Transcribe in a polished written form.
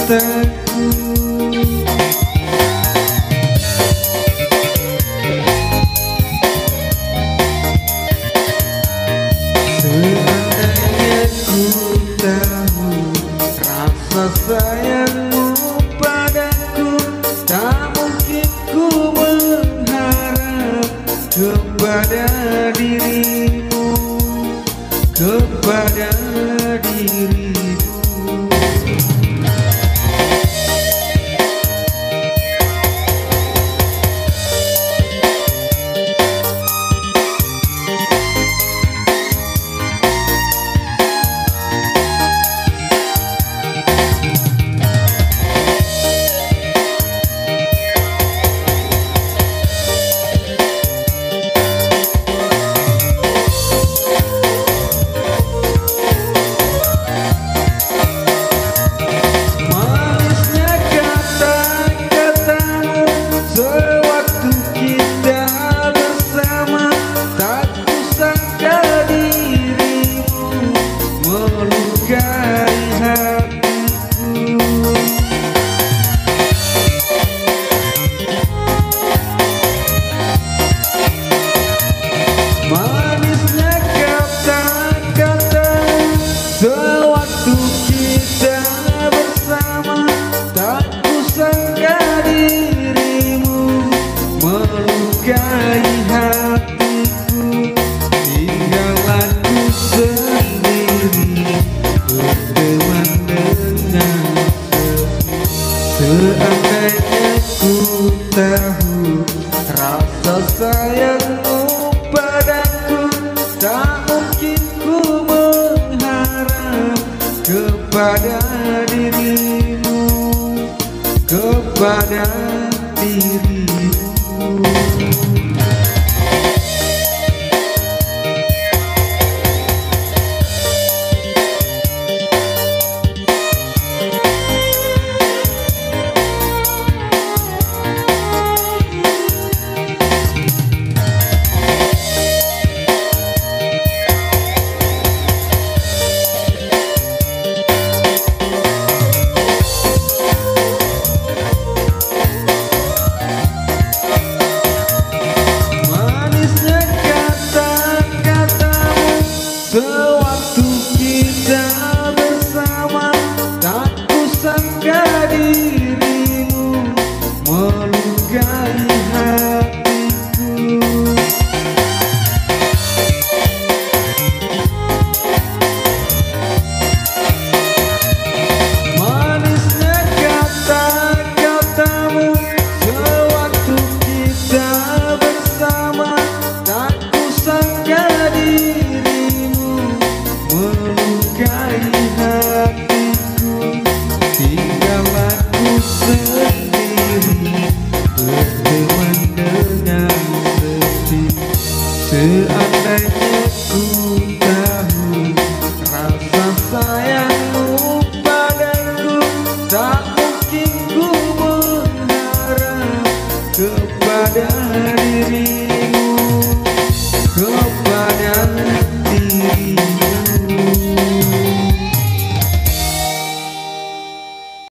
cintaku. Seandainya ku tahu rasa sayangmu padaku, tak mungkin ku mengharap kepada dirimu, kepada dirimu. Sewaktu kita bersama, tak kusangka dirimu melukai hatiku. Tinggal aku sendiri berteman dengan sepi. Seandainya ku tahu rasa sayangmu padaku, tak mungkin ku kepada dirimu, kepada dirimu. Sewaktu kita bersama, tak kusangka dirimu melukai hatiku. Manisnya kata-katamu sewaktu kita bersama, tak kusangka melukai hatiku. Tinggal aku sendiri berteman dengan sepi. Seandainya